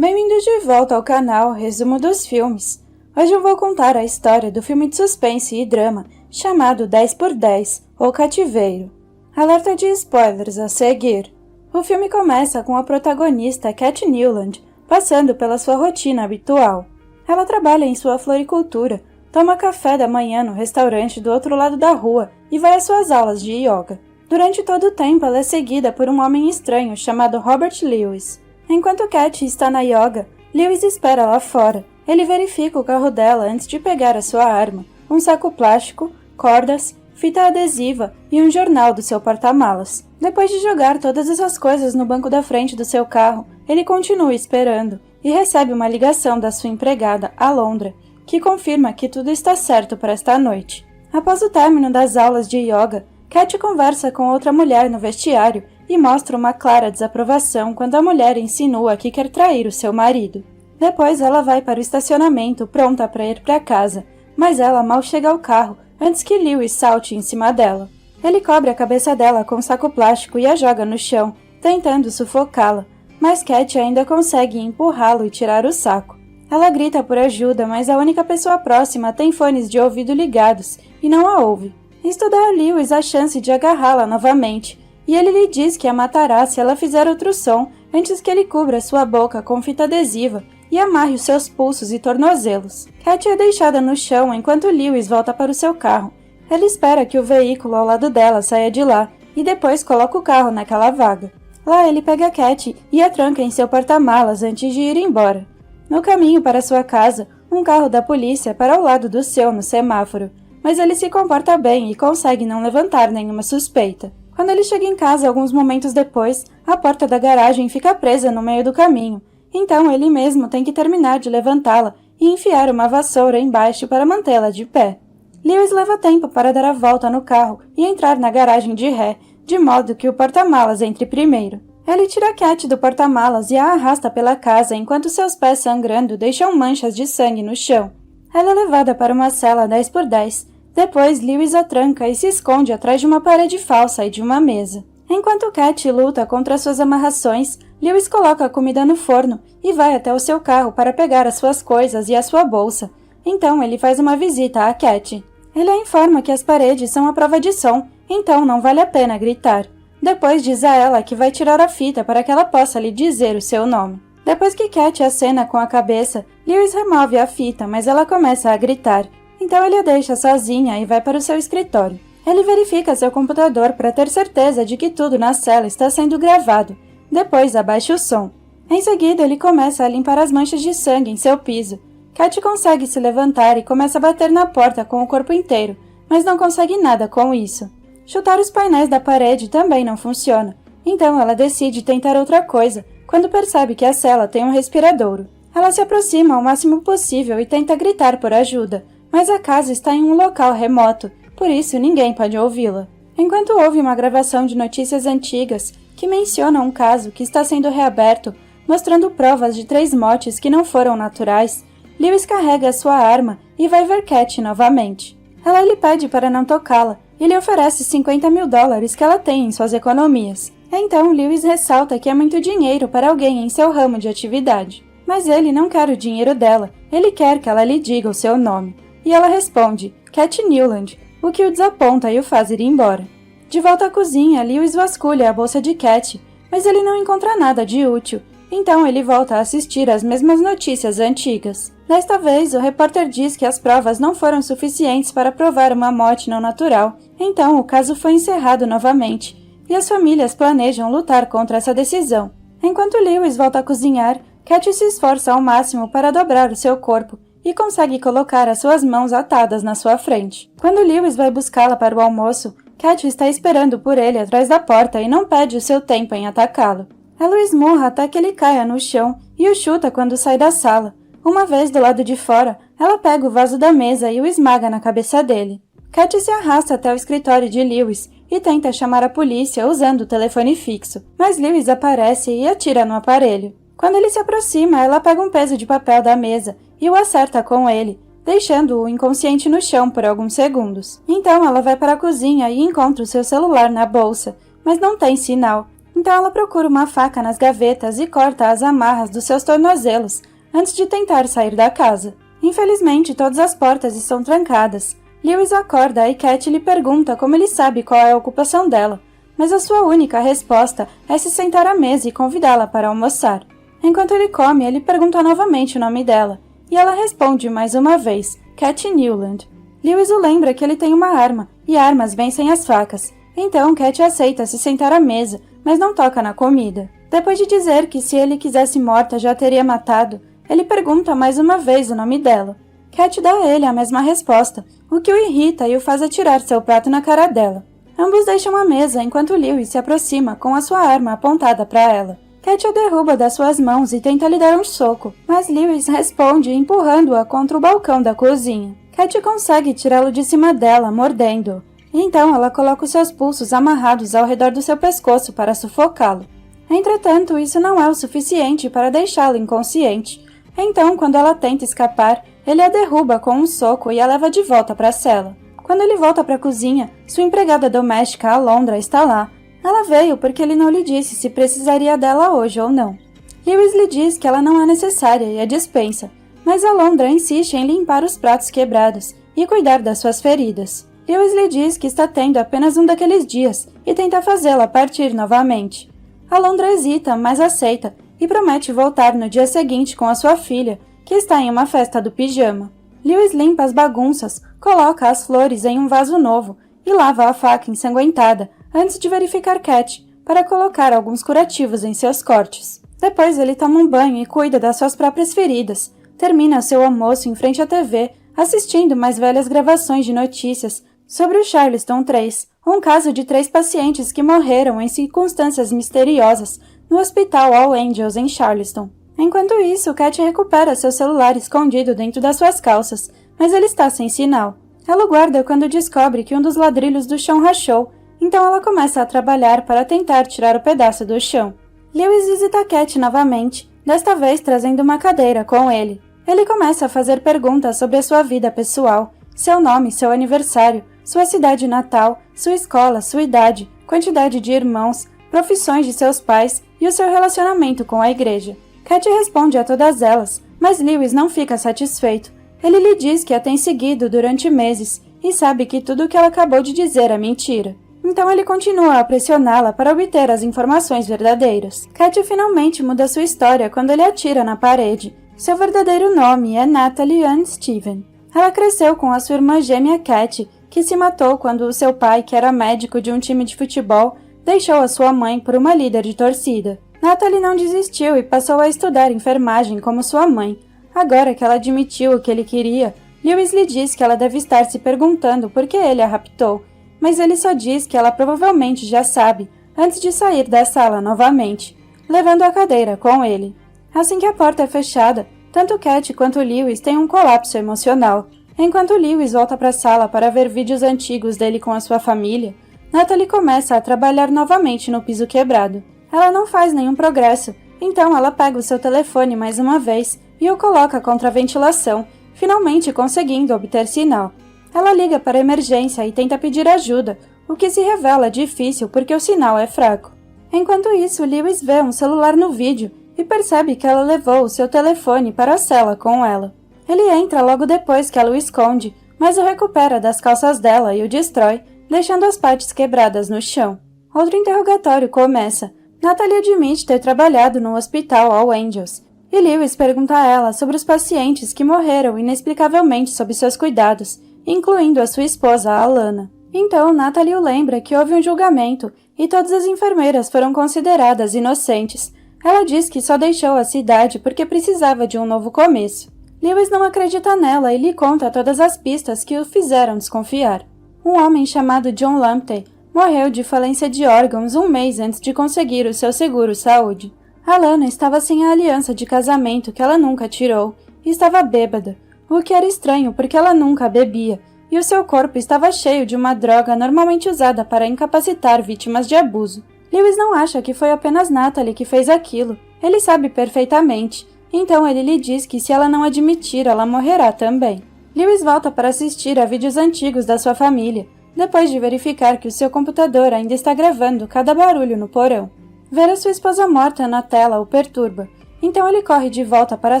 Bem-vindos de volta ao canal Resumo dos Filmes. Hoje eu vou contar a história do filme de suspense e drama chamado 10x10, ou Cativeiro. Alerta de spoilers a seguir. O filme começa com a protagonista Cat Newland passando pela sua rotina habitual. Ela trabalha em sua floricultura, toma café da manhã no restaurante do outro lado da rua e vai às suas aulas de yoga. Durante todo o tempo ela é seguida por um homem estranho chamado Robert Lewis. Enquanto Cat está na yoga, Lewis espera lá fora. Ele verifica o carro dela antes de pegar a sua arma, um saco plástico, cordas, fita adesiva e um jornal do seu porta-malas. Depois de jogar todas essas coisas no banco da frente do seu carro, ele continua esperando e recebe uma ligação da sua empregada, Alondra, que confirma que tudo está certo para esta noite. Após o término das aulas de yoga, Cat conversa com outra mulher no vestiário e mostra uma clara desaprovação quando a mulher insinua que quer trair o seu marido. Depois ela vai para o estacionamento pronta para ir para casa, mas ela mal chega ao carro antes que Lewis salte em cima dela. Ele cobre a cabeça dela com um saco plástico e a joga no chão, tentando sufocá-la, mas Cat ainda consegue empurrá-lo e tirar o saco. Ela grita por ajuda, mas a única pessoa próxima tem fones de ouvido ligados e não a ouve. Isto dá a Lewis a chance de agarrá-la novamente, e ele lhe diz que a matará se ela fizer outro som antes que ele cubra sua boca com fita adesiva e amarre os seus pulsos e tornozelos. Cat é deixada no chão enquanto Lewis volta para o seu carro. Ele espera que o veículo ao lado dela saia de lá e depois coloca o carro naquela vaga. Lá ele pega Cat e a tranca em seu porta-malas antes de ir embora. No caminho para sua casa, um carro da polícia para ao lado do seu no semáforo, mas ele se comporta bem e consegue não levantar nenhuma suspeita. Quando ele chega em casa alguns momentos depois, a porta da garagem fica presa no meio do caminho, então ele mesmo tem que terminar de levantá-la e enfiar uma vassoura embaixo para mantê-la de pé. Lewis leva tempo para dar a volta no carro e entrar na garagem de ré, de modo que o porta-malas entre primeiro. Ele tira Cat do porta-malas e a arrasta pela casa enquanto seus pés sangrando deixam manchas de sangue no chão. Ela é levada para uma cela 10x10. Depois, Lewis a tranca e se esconde atrás de uma parede falsa e de uma mesa. Enquanto Cat luta contra suas amarrações, Lewis coloca a comida no forno e vai até o seu carro para pegar as suas coisas e a sua bolsa. Então, ele faz uma visita a Cat. Ele a informa que as paredes são a prova de som, então não vale a pena gritar. Depois diz a ela que vai tirar a fita para que ela possa lhe dizer o seu nome. Depois que Cat acena com a cabeça, Lewis remove a fita, mas ela começa a gritar. Então ele a deixa sozinha e vai para o seu escritório. Ele verifica seu computador para ter certeza de que tudo na cela está sendo gravado. Depois abaixa o som. Em seguida ele começa a limpar as manchas de sangue em seu piso. Cat consegue se levantar e começa a bater na porta com o corpo inteiro, mas não consegue nada com isso. Chutar os painéis da parede também não funciona, então ela decide tentar outra coisa quando percebe que a cela tem um respiradouro. Ela se aproxima ao máximo possível e tenta gritar por ajuda, mas a casa está em um local remoto, por isso ninguém pode ouvi-la. Enquanto ouve uma gravação de notícias antigas que menciona um caso que está sendo reaberto, mostrando provas de 3 mortes que não foram naturais, Lewis carrega a sua arma e vai ver Cat novamente. Ela lhe pede para não tocá-la e lhe oferece $50.000 que ela tem em suas economias. Então Lewis ressalta que é muito dinheiro para alguém em seu ramo de atividade. Mas ele não quer o dinheiro dela, ele quer que ela lhe diga o seu nome. E ela responde, Cat Newland, o que o desaponta e o faz ir embora. De volta à cozinha, Lewis vasculha a bolsa de Cat, mas ele não encontra nada de útil, então ele volta a assistir às mesmas notícias antigas. Desta vez, o repórter diz que as provas não foram suficientes para provar uma morte não natural, então o caso foi encerrado novamente, e as famílias planejam lutar contra essa decisão. Enquanto Lewis volta a cozinhar, Cat se esforça ao máximo para dobrar o seu corpo, e consegue colocar as suas mãos atadas na sua frente. Quando Lewis vai buscá-la para o almoço, Cat está esperando por ele atrás da porta e não perde o seu tempo em atacá-lo. Ela o esmurra até que ele caia no chão e o chuta quando sai da sala. Uma vez do lado de fora, ela pega o vaso da mesa e o esmaga na cabeça dele. Cat se arrasta até o escritório de Lewis e tenta chamar a polícia usando o telefone fixo, mas Lewis aparece e atira no aparelho. Quando ele se aproxima, ela pega um peso de papel da mesa e o acerta com ele, deixando-o inconsciente no chão por alguns segundos. Então ela vai para a cozinha e encontra o seu celular na bolsa, mas não tem sinal. Então ela procura uma faca nas gavetas e corta as amarras dos seus tornozelos antes de tentar sair da casa. Infelizmente, todas as portas estão trancadas. Lewis acorda e Cat lhe pergunta como ele sabe qual é a ocupação dela, mas a sua única resposta é se sentar à mesa e convidá-la para almoçar. Enquanto ele come, ele pergunta novamente o nome dela, e ela responde mais uma vez, Cat Newland. Lewis o lembra que ele tem uma arma, e armas vencem as facas. Então Cat aceita se sentar à mesa, mas não toca na comida. Depois de dizer que se ele quisesse morta já teria matado, ele pergunta mais uma vez o nome dela. Cat dá a ele a mesma resposta, o que o irrita e o faz atirar seu prato na cara dela. Ambos deixam a mesa enquanto Lewis se aproxima com a sua arma apontada para ela. Cat a derruba das suas mãos e tenta lhe dar um soco, mas Lewis responde empurrando-a contra o balcão da cozinha. Cat consegue tirá-lo de cima dela, mordendo-o. Então ela coloca os seus pulsos amarrados ao redor do seu pescoço para sufocá-lo. Entretanto, isso não é o suficiente para deixá-lo inconsciente. Então, quando ela tenta escapar, ele a derruba com um soco e a leva de volta para a cela. Quando ele volta para a cozinha, sua empregada doméstica, Alondra, está lá. Ela veio porque ele não lhe disse se precisaria dela hoje ou não. Lewis lhe diz que ela não é necessária e a dispensa, mas Alondra insiste em limpar os pratos quebrados e cuidar das suas feridas. Lewis lhe diz que está tendo apenas um daqueles dias e tenta fazê-la partir novamente. Alondra hesita, mas aceita e promete voltar no dia seguinte com a sua filha, que está em uma festa do pijama. Lewis limpa as bagunças, coloca as flores em um vaso novo e lava a faca ensanguentada antes de verificar Cat para colocar alguns curativos em seus cortes. Depois ele toma um banho e cuida das suas próprias feridas. Termina seu almoço em frente à TV, assistindo mais velhas gravações de notícias sobre o Charleston 3, um caso de 3 pacientes que morreram em circunstâncias misteriosas no Hospital All Angels em Charleston. Enquanto isso, Cat recupera seu celular escondido dentro das suas calças, mas ele está sem sinal. Ela o guarda quando descobre que um dos ladrilhos do chão rachou, então ela começa a trabalhar para tentar tirar o pedaço do chão. Lewis visita Cat novamente, desta vez trazendo uma cadeira com ele. Ele começa a fazer perguntas sobre a sua vida pessoal, seu nome, seu aniversário, sua cidade natal, sua escola, sua idade, quantidade de irmãos, profissões de seus pais e o seu relacionamento com a igreja. Cat responde a todas elas, mas Lewis não fica satisfeito. Ele lhe diz que a tem seguido durante meses e sabe que tudo o que ela acabou de dizer é mentira. Então ele continua a pressioná-la para obter as informações verdadeiras. Cat finalmente muda sua história quando ele atira na parede. Seu verdadeiro nome é Natalie Ann Steven. Ela cresceu com a sua irmã gêmea Cat, que se matou quando o seu pai, que era médico de um time de futebol, deixou a sua mãe por uma líder de torcida. Natalie não desistiu e passou a estudar enfermagem como sua mãe. Agora que ela admitiu o que ele queria, Lewis lhe diz que ela deve estar se perguntando por que ele a raptou, mas ele só diz que ela provavelmente já sabe, antes de sair da sala novamente, levando a cadeira com ele. Assim que a porta é fechada, tanto Cat quanto Lewis têm um colapso emocional. Enquanto Lewis volta para a sala para ver vídeos antigos dele com a sua família, Natalie começa a trabalhar novamente no piso quebrado. Ela não faz nenhum progresso, então ela pega o seu telefone mais uma vez e o coloca contra a ventilação, finalmente conseguindo obter sinal. Ela liga para a emergência e tenta pedir ajuda, o que se revela difícil porque o sinal é fraco. Enquanto isso, Lewis vê um celular no vídeo e percebe que ela levou o seu telefone para a cela com ela. Ele entra logo depois que ela o esconde, mas o recupera das calças dela e o destrói, deixando as partes quebradas no chão. Outro interrogatório começa. Natalie admite ter trabalhado no Hospital All Angels, e Lewis pergunta a ela sobre os pacientes que morreram inexplicavelmente sob seus cuidados, incluindo a sua esposa, Alana. Então, Natalie o lembra que houve um julgamento e todas as enfermeiras foram consideradas inocentes. Ela diz que só deixou a cidade porque precisava de um novo começo. Lewis não acredita nela e lhe conta todas as pistas que o fizeram desconfiar. Um homem chamado John Lamptey morreu de falência de órgãos um mês antes de conseguir o seu seguro-saúde. Alana estava sem a aliança de casamento que ela nunca tirou e estava bêbada, o que era estranho porque ela nunca bebia, e o seu corpo estava cheio de uma droga normalmente usada para incapacitar vítimas de abuso. Lewis não acha que foi apenas Natalie que fez aquilo, ele sabe perfeitamente, então ele lhe diz que se ela não admitir, ela morrerá também. Lewis volta para assistir a vídeos antigos da sua família, depois de verificar que o seu computador ainda está gravando cada barulho no porão. Ver a sua esposa morta na tela o perturba. Então ele corre de volta para a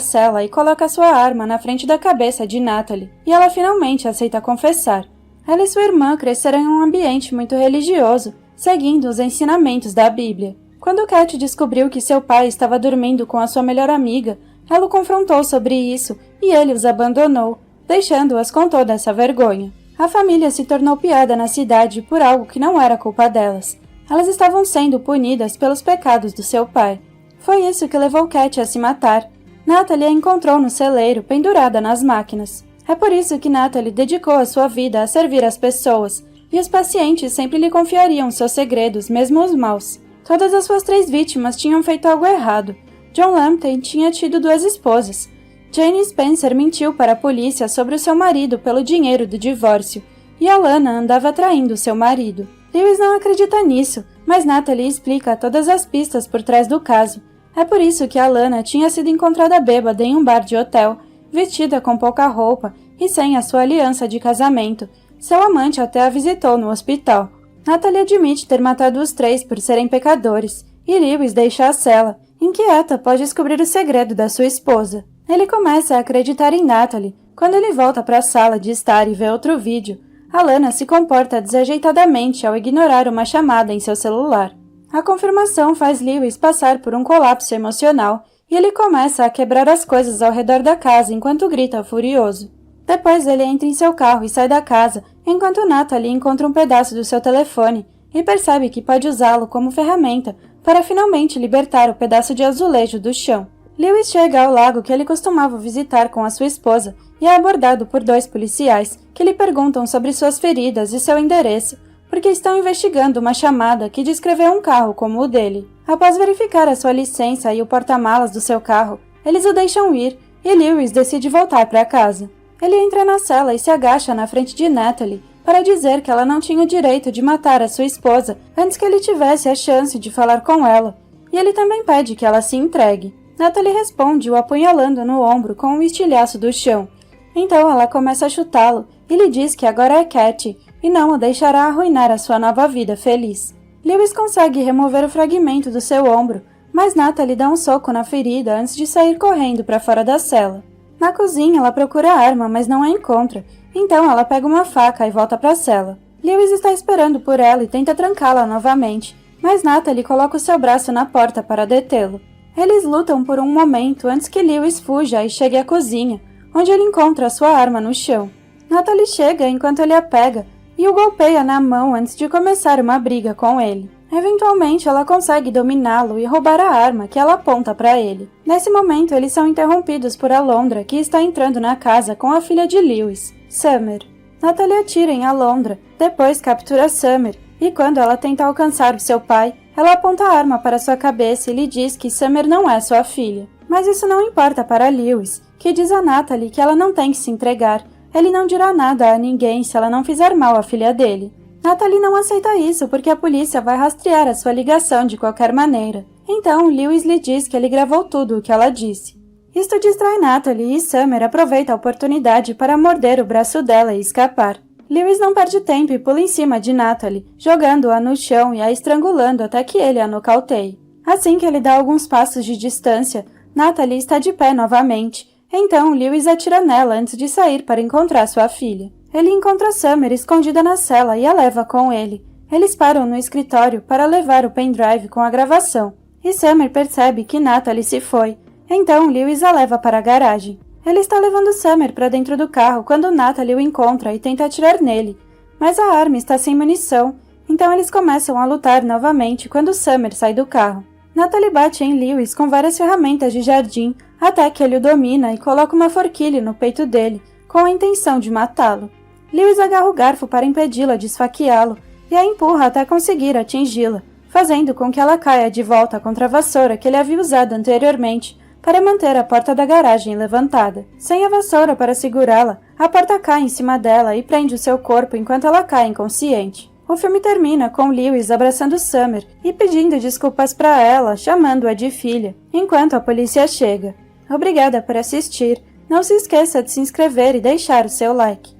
cela e coloca sua arma na frente da cabeça de Natalie, e ela finalmente aceita confessar. Ela e sua irmã cresceram em um ambiente muito religioso, seguindo os ensinamentos da Bíblia. Quando Cat descobriu que seu pai estava dormindo com a sua melhor amiga, ela o confrontou sobre isso e ele os abandonou, deixando-as com toda essa vergonha. A família se tornou piada na cidade por algo que não era culpa delas. Elas estavam sendo punidas pelos pecados do seu pai. Foi isso que levou Cat a se matar. Natalie a encontrou no celeiro, pendurada nas máquinas. É por isso que Natalie dedicou a sua vida a servir as pessoas, e os pacientes sempre lhe confiariam seus segredos, mesmo os maus. Todas as suas 3 vítimas tinham feito algo errado. John Lambton tinha tido 2 esposas. Jane Spencer mentiu para a polícia sobre o seu marido pelo dinheiro do divórcio, e Alana andava traindo seu marido. Lewis não acredita nisso, mas Natalie explica todas as pistas por trás do caso. É por isso que Alana tinha sido encontrada bêbada em um bar de hotel, vestida com pouca roupa e sem a sua aliança de casamento. Seu amante até a visitou no hospital. Natalie admite ter matado os 3 por serem pecadores, e Lewis deixa a cela, inquieta após descobrir o segredo da sua esposa. Ele começa a acreditar em Natalie. Quando ele volta para a sala de estar e vê outro vídeo, Alana se comporta desajeitadamente ao ignorar uma chamada em seu celular. A confirmação faz Lewis passar por um colapso emocional e ele começa a quebrar as coisas ao redor da casa enquanto grita furioso. Depois ele entra em seu carro e sai da casa, enquanto Natalie encontra um pedaço do seu telefone e percebe que pode usá-lo como ferramenta para finalmente libertar o pedaço de azulejo do chão. Lewis chega ao lago que ele costumava visitar com a sua esposa e é abordado por 2 policiais que lhe perguntam sobre suas feridas e seu endereço, porque estão investigando uma chamada que descreveu um carro como o dele. Após verificar a sua licença e o porta-malas do seu carro, eles o deixam ir e Lewis decide voltar para casa. Ele entra na cela e se agacha na frente de Natalie para dizer que ela não tinha o direito de matar a sua esposa antes que ele tivesse a chance de falar com ela, e ele também pede que ela se entregue. Natalie responde o apunhalando no ombro com um estilhaço do chão. Então ela começa a chutá-lo e lhe diz que agora é Cat e não o deixará arruinar a sua nova vida feliz. Lewis consegue remover o fragmento do seu ombro, mas Natalie dá um soco na ferida antes de sair correndo para fora da cela. Na cozinha ela procura a arma, mas não a encontra, então ela pega uma faca e volta para a cela. Lewis está esperando por ela e tenta trancá-la novamente, mas Natalie coloca o seu braço na porta para detê-lo. Eles lutam por um momento antes que Lewis fuja e chegue à cozinha, onde ele encontra sua arma no chão. Natalie chega enquanto ele a pega e o golpeia na mão antes de começar uma briga com ele. Eventualmente, ela consegue dominá-lo e roubar a arma que ela aponta para ele. Nesse momento, eles são interrompidos por Alondra, que está entrando na casa com a filha de Lewis, Summer. Natalie atira em Alondra, depois captura Summer, e quando ela tenta alcançar o seu pai, ela aponta a arma para sua cabeça e lhe diz que Summer não é sua filha. Mas isso não importa para Lewis, que diz a Natalie que ela não tem que se entregar. Ele não dirá nada a ninguém se ela não fizer mal à filha dele. Natalie não aceita isso porque a polícia vai rastrear a sua ligação de qualquer maneira. Então, Lewis lhe diz que ele gravou tudo o que ela disse. Isto distrai Natalie e Summer aproveita a oportunidade para morder o braço dela e escapar. Lewis não perde tempo e pula em cima de Natalie, jogando-a no chão e a estrangulando até que ele a nocauteie. Assim que ele dá alguns passos de distância, Natalie está de pé novamente. Então, Lewis atira nela antes de sair para encontrar sua filha. Ele encontra Summer escondida na cela e a leva com ele. Eles param no escritório para levar o pendrive com a gravação. E Summer percebe que Natalie se foi. Então, Lewis a leva para a garagem. Ele está levando Summer para dentro do carro quando Natalie o encontra e tenta atirar nele. Mas a arma está sem munição, então eles começam a lutar novamente quando Summer sai do carro. Natalie bate em Lewis com várias ferramentas de jardim até que ele o domina e coloca uma forquilha no peito dele, com a intenção de matá-lo. Lewis agarra o garfo para impedi-la de esfaqueá-lo e a empurra até conseguir atingi-la, fazendo com que ela caia de volta contra a vassoura que ele havia usado anteriormente para manter a porta da garagem levantada. Sem a vassoura para segurá-la, a porta cai em cima dela e prende o seu corpo enquanto ela cai inconsciente. O filme termina com Lewis abraçando Summer e pedindo desculpas para ela, chamando-a de filha, enquanto a polícia chega. Obrigada por assistir. Não se esqueça de se inscrever e deixar o seu like.